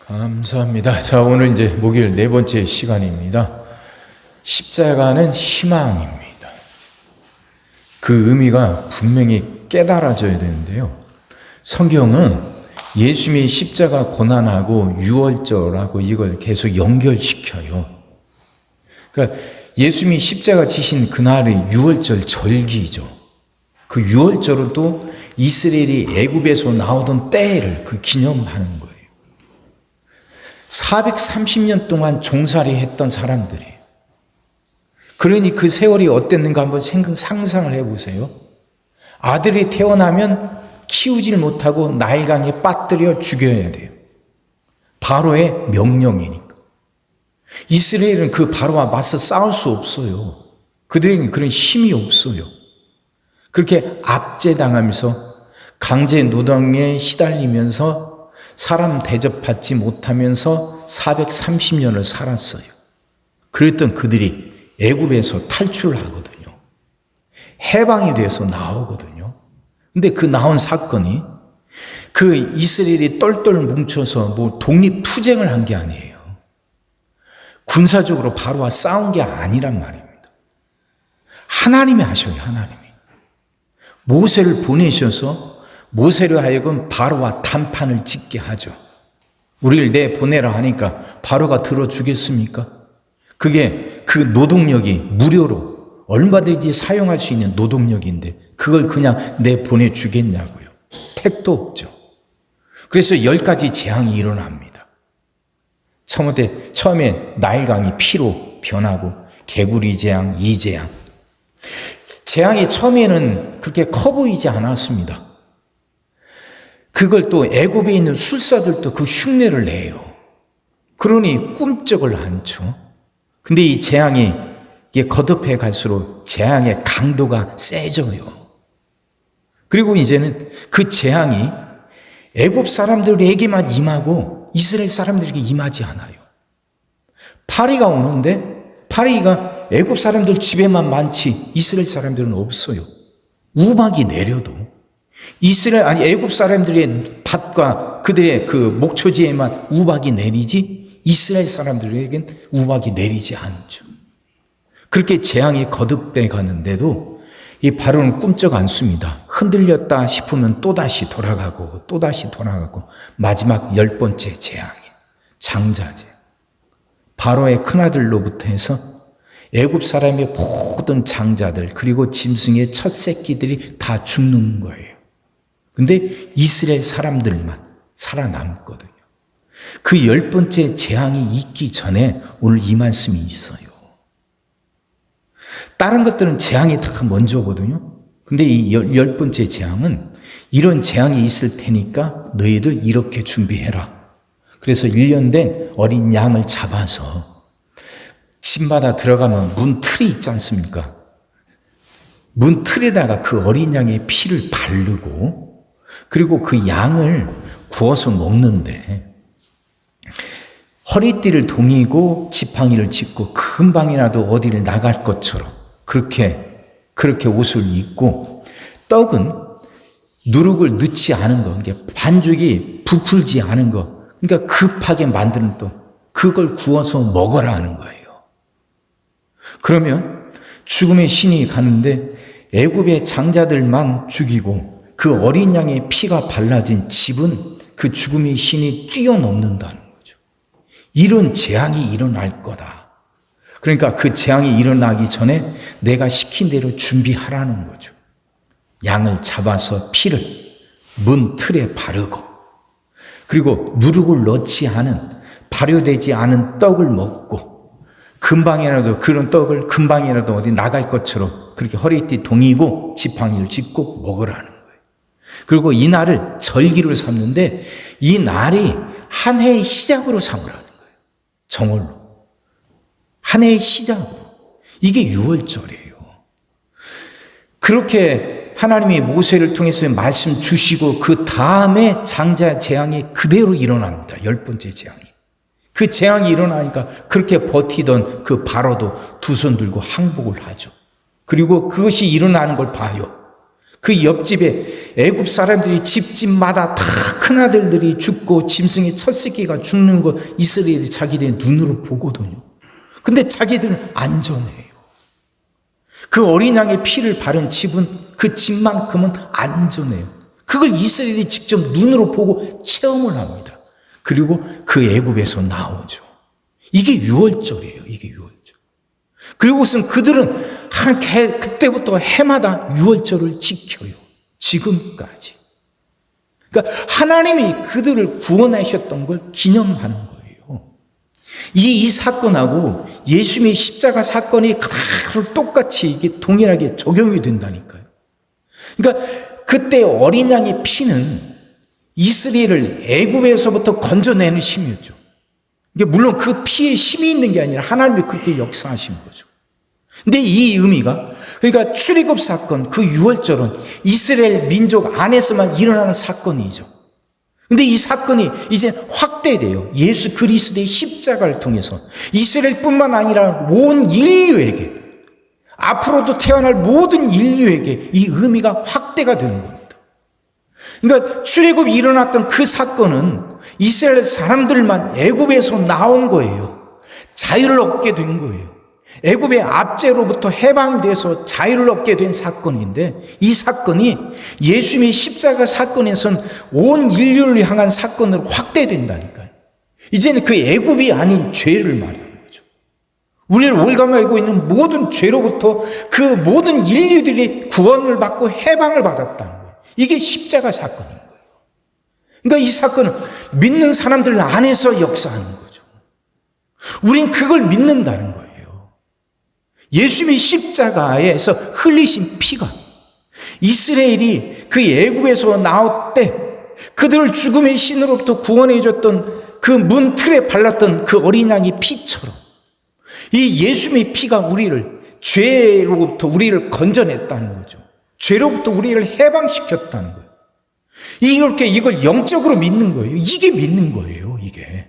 감사합니다. 자, 오늘 이제 목요일 네 번째 시간입니다. 십자가는 희망입니다. 그 의미가 분명히 깨달아져야 되는데요. 성경은 예수님이 십자가 고난하고 유월절하고 이걸 계속 연결시켜요. 그러니까 예수님이 십자가 지신 그날이 유월절 절기죠. 그 유월절은 또 이스라엘이 애굽에서 나오던 때를 기념하는 거예요. 430년 동안 종살이 했던 사람들이에요. 그러니 그 세월이 어땠는가 한번 상상을 해보세요. 아들이 태어나면 키우질 못하고 나일강에 빠뜨려 죽여야 돼요. 바로의 명령이니까. 이스라엘은 그 바로와 맞서 싸울 수 없어요. 그들에게 그런 힘이 없어요. 그렇게 압제당하면서 강제 노동에 시달리면서 사람 대접받지 못하면서 430년을 살았어요. 그랬던 그들이 애굽에서 탈출을 하거든요. 해방이 돼서 나오거든요. 근데 그 나온 사건이 그 이스라엘이 똘똘 뭉쳐서 독립투쟁을 한 게 아니에요. 군사적으로 바로와 싸운 게 아니란 말입니다. 하나님이 하셔요, 하나님이. 모세를 보내셔서 모세로 하여금 바로와 단판을 짓게 하죠. 우리를 내보내라 하니까 바로가 들어주겠습니까? 그게 그 노동력이 무료로 얼마든지 사용할 수 있는 노동력인데 그걸 그냥 내보내주겠냐고요. 택도 없죠. 그래서 10가지 재앙이 일어납니다. 처음에 나일강이 피로 변하고 개구리 재앙, 이재앙. 재앙이 처음에는 그렇게 커 보이지 않았습니다. 그걸 또 애굽에 있는 술사들도 그 흉내를 내요. 그러니 꿈쩍을 않죠. 근데 이 재앙이 거듭해 갈수록 재앙의 강도가 세져요. 그리고 이제는 그 재앙이 애굽 사람들에게만 임하고 이스라엘 사람들에게 임하지 않아요. 파리가 오는데 파리가 애굽 사람들 집에만 많지 이스라엘 사람들은 없어요. 우박이 내려도 애굽 사람들의 밭과 그들의 그 목초지에만 우박이 내리지 이스라엘 사람들에겐 우박이 내리지 않죠. 그렇게 재앙이 거듭돼 가는데도 이 바로는 꿈쩍 않습니다. 흔들렸다 싶으면 또다시 돌아가고 또다시 돌아가고 마지막 10번째 재앙이 장자재. 바로의 큰아들로부터 해서 애굽 사람의 모든 장자들 그리고 짐승의 첫 새끼들이 다 죽는 거예요. 근데 이스라엘 사람들만 살아남거든요. 그 10번째 재앙이 있기 전에 오늘 이 말씀이 있어요. 다른 것들은 재앙이 다 먼저거든요. 근데 이 10번째 재앙은 이런 재앙이 있을 테니까 너희들 이렇게 준비해라. 그래서 1년 된 어린 양을 잡아서 집마다 들어가면 문 틀이 있지 않습니까? 문 틀에다가 그 어린 양의 피를 바르고 그리고 그 양을 구워서 먹는데 허리띠를 동이고 지팡이를 짚고 금방이라도 어디를 나갈 것처럼 그렇게 옷을 입고 떡은 누룩을 넣지 않은 거, 반죽이 부풀지 않은 거, 그러니까 급하게 만드는 떡, 그걸 구워서 먹어라 하는 거예요. 그러면 죽음의 신이 가는데 애굽의 장자들만 죽이고 그 어린 양의 피가 발라진 집은 그 죽음의 신이 뛰어넘는다는 거죠. 이런 재앙이 일어날 거다. 그러니까 그 재앙이 일어나기 전에 내가 시킨 대로 준비하라는 거죠. 양을 잡아서 피를 문 틀에 바르고 그리고 누룩을 넣지 않은 발효되지 않은 떡을 먹고 금방이라도 그런 떡을 금방이라도 어디 나갈 것처럼 그렇게 허리띠 동이고 지팡이를 짚고 먹으라는 거예요. 그리고 이 날을 절기로 삼는데 이 날이 한 해의 시작으로 삼으라는 거예요. 정월로. 한 해의 시작으로. 이게 유월절이에요. 그렇게 하나님이 모세를 통해서 말씀 주시고 그 다음에 장자 재앙이 그대로 일어납니다. 10번째 재앙이. 그 재앙이 일어나니까 그렇게 버티던 그 바로도 두 손 들고 항복을 하죠. 그리고 그것이 일어나는 걸 봐요. 그 옆집에 애굽 사람들이 집집마다 다 큰아들들이 죽고 짐승의 첫 새끼가 죽는 거 이스라엘이 자기들 눈으로 보거든요. 근데 자기들은 안전해요. 그 어린 양의 피를 바른 집은 그 집만큼은 안전해요. 그걸 이스라엘이 직접 눈으로 보고 체험을 합니다. 그리고 그 애굽에서 나오죠. 이게 유월절이에요. 이게 유월절. 그리고선 그들은 그때부터 해마다 유월절을 지켜요. 지금까지. 그러니까 하나님이 그들을 구원하셨던 걸 기념하는 거예요. 이 사건하고 예수님의 십자가 사건이 그대로 똑같이 이게 동일하게 적용이 된다니까요. 그러니까 그때 어린 양의 피는 이스라엘을 애굽에서부터 건져내는 힘이었죠. 물론 그 피에 힘이 있는 게 아니라 하나님이 그렇게 역사하신 거죠. 근데 이 의미가, 그러니까 출애굽 사건, 그 유월절은 이스라엘 민족 안에서만 일어나는 사건이죠. 근데 이 사건이 이제 확대돼요. 예수 그리스도의 십자가를 통해서 이스라엘뿐만 아니라 온 인류에게, 앞으로도 태어날 모든 인류에게 이 의미가 확대가 되는 겁니다. 그러니까 출애굽이 일어났던 그 사건은 이스라엘 사람들만 애굽에서 나온 거예요. 자유를 얻게 된 거예요. 애굽의 압제로부터 해방이 돼서 자유를 얻게 된 사건인데, 이 사건이 예수님의 십자가 사건에선 온 인류를 향한 사건으로 확대된다니까요. 이제는 그 애굽이 아닌 죄를 말하는 거죠. 우리를 올가매고 있는 모든 죄로부터 그 모든 인류들이 구원을 받고 해방을 받았다는 거예요. 이게 십자가 사건인 거예요. 그러니까 이 사건은 믿는 사람들 안에서 역사하는 거죠. 우린 그걸 믿는다는 거예요. 예수님의 십자가에서 흘리신 피가 이스라엘이 그 애굽에서 나올 때 그들을 죽음의 신으로부터 구원해 줬던 그 문 틀에 발랐던 그 어린 양의 피처럼 이 예수님의 피가 우리를 죄로부터 우리를 건져냈다는 거죠. 죄로부터 우리를 해방시켰다는 거예요. 이렇게 이걸 영적으로 믿는 거예요. 이게 믿는 거예요. 이게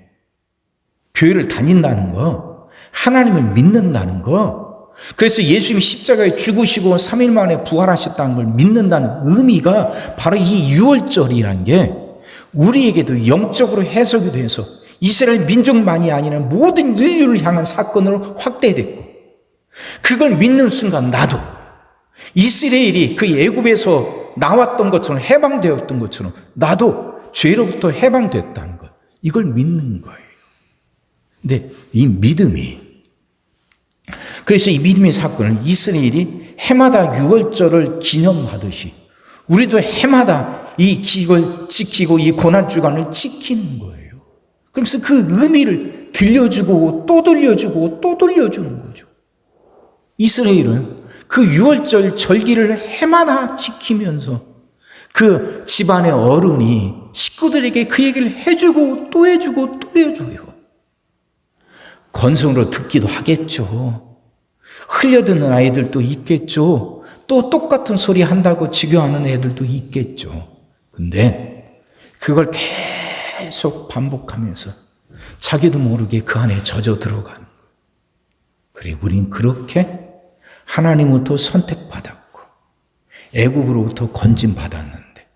교회를 다닌다는 거, 하나님을 믿는다는 거. 그래서 예수님이 십자가에 죽으시고 3일 만에 부활하셨다는 걸 믿는다는 의미가 바로 이 유월절이라는 게 우리에게도 영적으로 해석이 돼서 이스라엘 민족만이 아니라 모든 인류를 향한 사건으로 확대됐고, 그걸 믿는 순간 나도 이스라엘이 그 애굽에서 나왔던 것처럼 해방되었던 것처럼 나도 죄로부터 해방됐다는 것, 이걸 믿는 거예요. 근데 이 믿음이, 그래서 이 믿음의 사건을 이스라엘이 해마다 유월절을 기념하듯이 우리도 해마다 이 기걸 지키고 이 고난주간을 지키는 거예요. 그러면서 그 의미를 들려주고 또 들려주고 또 들려주는 거죠. 이스라엘은 그 유월절 절기를 해마다 지키면서 그 집안의 어른이 식구들에게 그 얘기를 해주고 또 해주고 또 해줘요. 건성으로 듣기도 하겠죠. 흘려듣는 아이들도 있겠죠. 또 똑같은 소리 한다고 지겨워하는 애들도 있겠죠. 근데 그걸 계속 반복하면서 자기도 모르게 그 안에 젖어 들어가는 거예요. 그리고 우린 그렇게 하나님으로부터 선택받았고 애굽으로부터 건짐받았는데,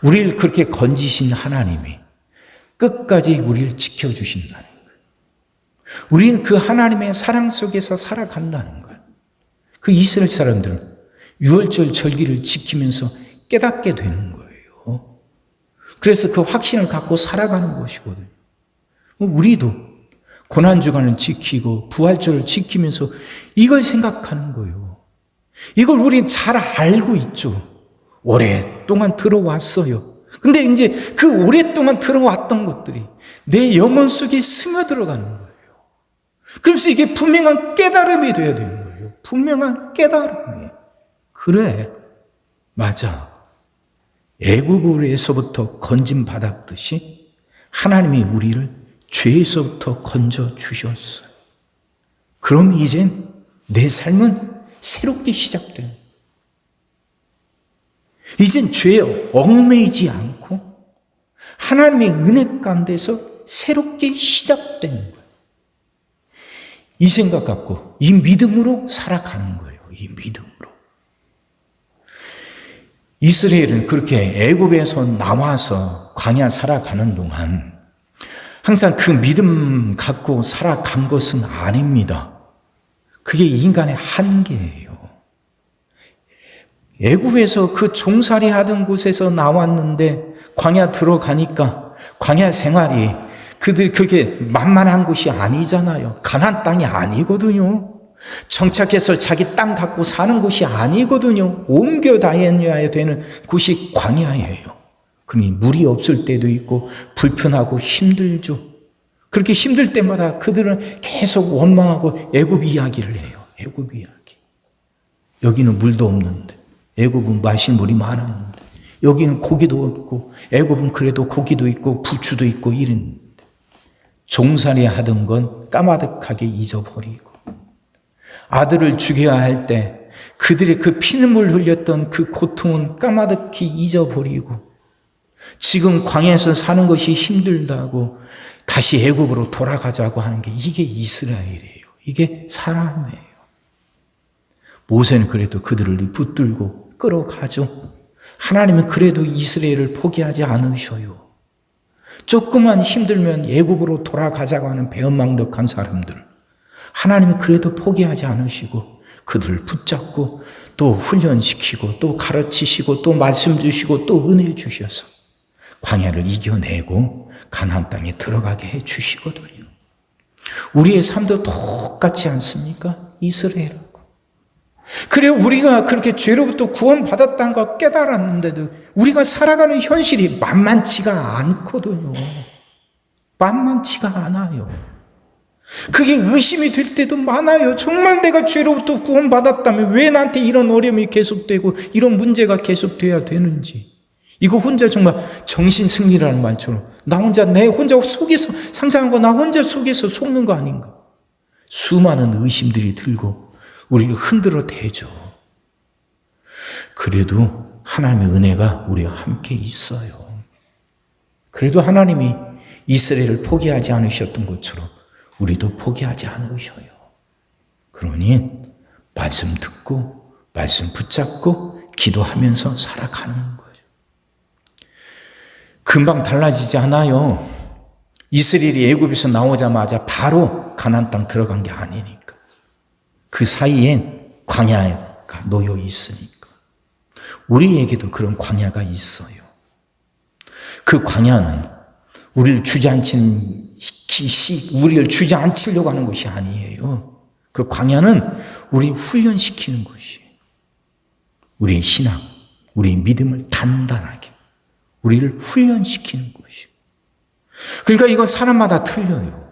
우리를 그렇게 건지신 하나님이 끝까지 우리를 지켜주신다는 거예요. 우리는 그 하나님의 사랑 속에서 살아간다는 거예요. 그 이스라엘 사람들은 유월절 절기를 지키면서 깨닫게 되는 거예요. 그래서 그 확신을 갖고 살아가는 것이거든요. 우리도 고난주간을 지키고 부활절을 지키면서 이걸 생각하는 거예요. 이걸 우리는 잘 알고 있죠. 오랫동안 들어왔어요. 근데 이제 그 오랫동안 들어왔던 것들이 내 영혼 속에 스며들어가는 거예요. 그래서 이게 분명한 깨달음이 돼야 되는 거예요. 분명한 깨달음이. 그래, 맞아. 애굽에서부터 건짐받았듯이 하나님이 우리를 죄에서부터 건져주셨어요. 그럼 이젠 내 삶은 새롭게 시작되는 거예요. 이젠 죄에 얽매이지 않고 하나님의 은혜 가운데서 새롭게 시작되는 거예요. 이 생각 갖고 이 믿음으로 살아가는 거예요. 이 믿음으로. 이스라엘은 그렇게 애굽에서 나와서 광야 살아가는 동안 항상 그 믿음 갖고 살아간 것은 아닙니다. 그게 인간의 한계예요. 애굽에서 그 종살이 하던 곳에서 나왔는데 광야 들어가니까 광야 생활이 그들이 그렇게 만만한 곳이 아니잖아요. 가나안 땅이 아니거든요. 정착해서 자기 땅 갖고 사는 곳이 아니거든요. 옮겨 다녀야 되는 곳이 광야예요. 그러니 물이 없을 때도 있고 불편하고 힘들죠. 그렇게 힘들 때마다 그들은 계속 원망하고 애굽 이야기를 해요. 애굽 이야기. 여기는 물도 없는데, 애굽은 마실 물이 많았는데, 여기는 고기도 없고, 애굽은 그래도 고기도 있고 부추도 있고 이랬는데, 종살이 하던 건 까마득하게 잊어버리고, 아들을 죽여야 할 때 그들의 그 피눈물 흘렸던 그 고통은 까마득히 잊어버리고, 지금 광야에서 사는 것이 힘들다고 다시 애굽으로 돌아가자고 하는 게 이게 이스라엘이에요. 이게 사람이에요. 모세는 그래도 그들을 붙들고 끌어가죠. 하나님은 그래도 이스라엘을 포기하지 않으셔요. 조금만 힘들면 애굽으로 돌아가자고 하는 배은망덕한 사람들, 하나님은 그래도 포기하지 않으시고 그들을 붙잡고 또 훈련시키고 또 가르치시고 또 말씀 주시고 또 은혜 주셔서 광야를 이겨내고 가나안 땅에 들어가게 해 주시거든요. 우리의 삶도 똑같지 않습니까? 이스라엘하고. 그래 우리가 그렇게 죄로부터 구원받았다는 걸 깨달았는데도 우리가 살아가는 현실이 만만치가 않거든요. 만만치가 않아요. 그게 의심이 될 때도 많아요. 정말 내가 죄로부터 구원받았다면 왜 나한테 이런 어려움이 계속되고 이런 문제가 계속돼야 되는지. 이거 혼자 정말 정신승리라는 말처럼 나 혼자 내 혼자 속에서 상상한 거 나 혼자 속에서 속는 거 아닌가. 수많은 의심들이 들고 우리를 흔들어 대죠. 그래도 하나님의 은혜가 우리와 함께 있어요. 그래도 하나님이 이스라엘을 포기하지 않으셨던 것처럼 우리도 포기하지 않으셔요. 그러니 말씀 듣고 말씀 붙잡고 기도하면서 살아가는 거예요. 금방 달라지지 않아요. 이스라엘이 애굽에서 나오자마자 바로 가나안 땅 들어간 게 아니니까. 그 사이엔 광야가 놓여 있으니까. 우리에게도 그런 광야가 있어요. 그 광야는 우리를 주저앉히려고 하는 것이 아니에요. 그 광야는 우리를 훈련시키는 것이에요. 우리의 신앙, 우리의 믿음을 단단하게, 우리를 훈련시키는 것이에요. 그러니까 이건 사람마다 틀려요.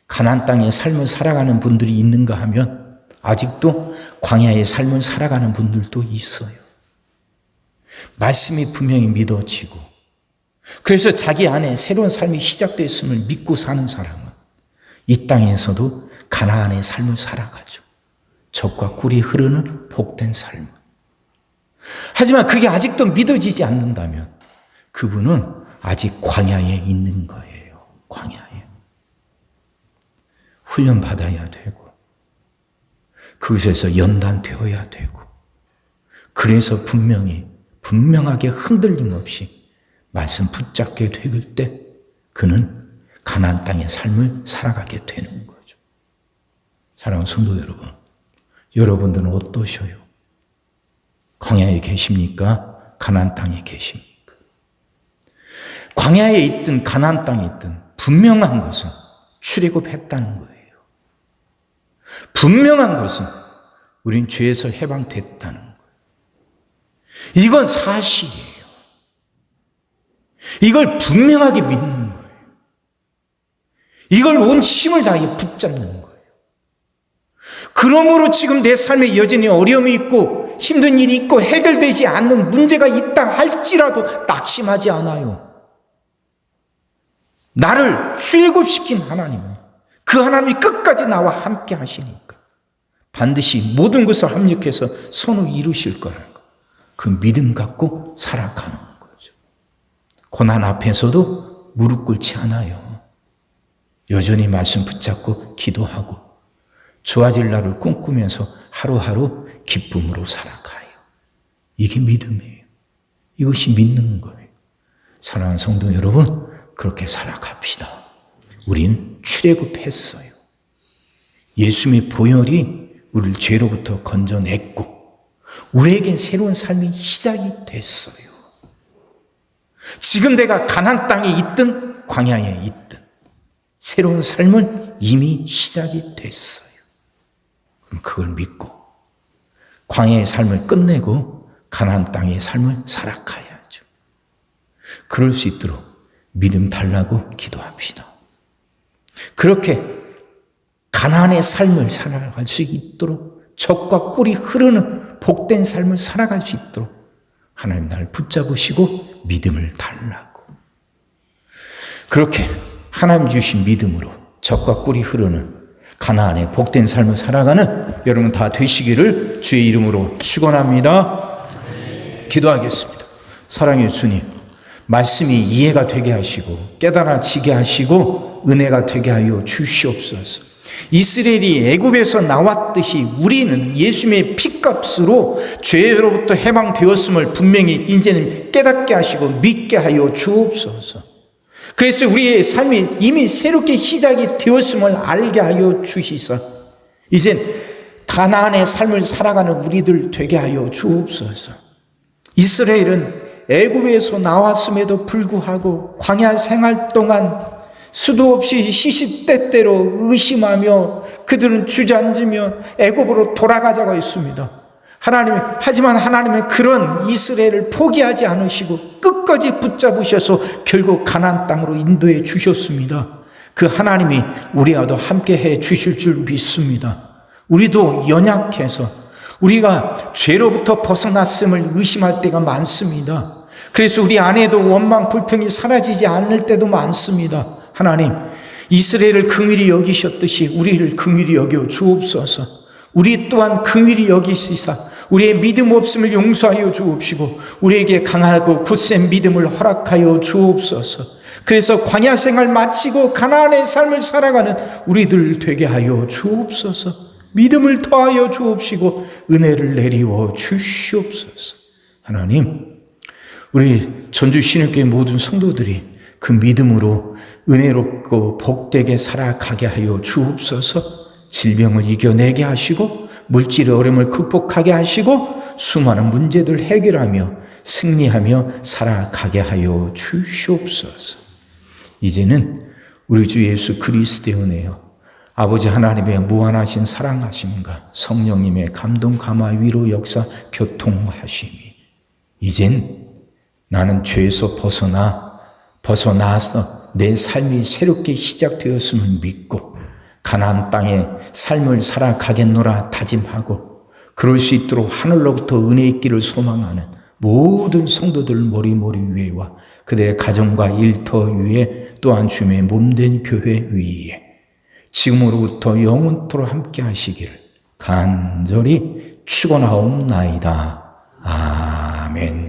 가나안 땅의 삶을 살아가는 분들이 있는가 하면 아직도 광야의 삶을 살아가는 분들도 있어요. 말씀이 분명히 믿어지고 그래서 자기 안에 새로운 삶이 시작됐음을 믿고 사는 사람은 이 땅에서도 가나안의 삶을 살아가죠. 젖과 꿀이 흐르는 복된 삶. 하지만 그게 아직도 믿어지지 않는다면 그분은 아직 광야에 있는 거예요. 광야에. 훈련받아야 되고 그것에서 연단되어야 되고 그래서 분명하게 흔들림 없이 말씀 붙잡게 될 때 그는 가나안 땅의 삶을 살아가게 되는 거죠. 사랑하는 성도 여러분, 여러분들은 어떠셔요? 광야에 계십니까? 가나안 땅에 계십니까? 광야에 있든 가나안 땅에 있든 분명한 것은 출애굽했다는 거예요. 분명한 것은 우린 죄에서 해방됐다는 거예요. 이건 사실이에요. 이걸 분명하게 믿는 거예요. 이걸 온 힘을 다해 붙잡는 거예요. 그러므로 지금 내 삶에 여전히 어려움이 있고 힘든 일이 있고 해결되지 않는 문제가 있다 할지라도 낙심하지 않아요. 나를 출애굽시킨 하나님은 그 하나님이 끝까지 나와 함께 하시니까 반드시 모든 것을 합력해서 선을 이루실 거라는 거. 그 믿음 갖고 살아가는 거죠. 고난 앞에서도 무릎 꿇지 않아요. 여전히 말씀 붙잡고 기도하고 좋아질 날을 꿈꾸면서 하루하루 기쁨으로 살아가요. 이게 믿음이에요. 이것이 믿는 거예요. 사랑하는 성도 여러분, 그렇게 살아갑시다. 우린 출애굽했어요. 예수님의 보혈이 우리를 죄로부터 건져냈고 우리에겐 새로운 삶이 시작이 됐어요. 지금 내가 가나안 땅에 있든 광야에 있든 새로운 삶은 이미 시작이 됐어요. 그럼 그걸 믿고 광야의 삶을 끝내고 가나안 땅의 삶을 살아가야죠. 그럴 수 있도록 믿음 달라고 기도합시다. 그렇게 가나안의 삶을 살아갈 수 있도록 젖과 꿀이 흐르는 복된 삶을 살아갈 수 있도록 하나님 나를 붙잡으시고 믿음을 달라고. 그렇게 하나님 주신 믿음으로 젖과 꿀이 흐르는 가나안의 복된 삶을 살아가는 여러분 다 되시기를 주의 이름으로 축원합니다. 기도하겠습니다. 사랑의 주님, 말씀이 이해가 되게 하시고 깨달아지게 하시고 은혜가 되게 하여 주시옵소서. 이스라엘이 애굽에서 나왔듯이 우리는 예수님의 피값으로 죄로부터 해방되었음을 분명히 이제는 깨닫게 하시고 믿게 하여 주옵소서. 그래서 우리의 삶이 이미 새롭게 시작이 되었음을 알게 하여 주시사 이젠 가나안의 삶을 살아가는 우리들 되게 하여 주옵소서. 이스라엘은 애굽에서 나왔음에도 불구하고 광야 생활 동안 수도 없이 시시때때로 의심하며 그들은 주저앉으며 애굽으로 돌아가자고 했습니다. 하지만 하나님은 그런 이스라엘을 포기하지 않으시고 끝까지 붙잡으셔서 결국 가나안 땅으로 인도해 주셨습니다. 그 하나님이 우리와도 함께 해 주실 줄 믿습니다. 우리도 연약해서 우리가 죄로부터 벗어났음을 의심할 때가 많습니다. 그래서 우리 안에도 원망, 불평이 사라지지 않을 때도 많습니다. 하나님, 이스라엘을 긍휼히 여기셨듯이 우리를 긍휼히 여겨 주옵소서. 우리 또한 긍휼히 여기시사 우리의 믿음 없음을 용서하여 주옵시고 우리에게 강하고 굳센 믿음을 허락하여 주옵소서. 그래서 광야 생활 마치고 가나안의 삶을 살아가는 우리들 되게 하여 주옵소서. 믿음을 더하여 주옵시고 은혜를 내리워 주시옵소서. 하나님, 우리 전주신일교회 모든 성도들이 그 믿음으로 은혜롭고 복되게 살아가게 하여 주옵소서. 질병을 이겨내게 하시고 물질의 어려움을 극복하게 하시고 수많은 문제들을 해결하며 승리하며 살아가게 하여 주시옵소서. 이제는 우리 주 예수 그리스도의 은혜요 아버지 하나님의 무한하신 사랑하심과 성령님의 감동 감화 위로 역사 교통하심이 이젠 나는 죄에서 벗어나서 내 삶이 새롭게 시작되었음을 믿고 가나안 땅에 삶을 살아가겠노라 다짐하고 그럴 수 있도록 하늘로부터 은혜 있기를 소망하는 모든 성도들 머리머리 위에와 그들의 가정과 일터 위에 또한 주님의 몸된 교회 위에 지금으로부터 영원토록 함께 하시기를 간절히 축원하옵나이다. 아멘.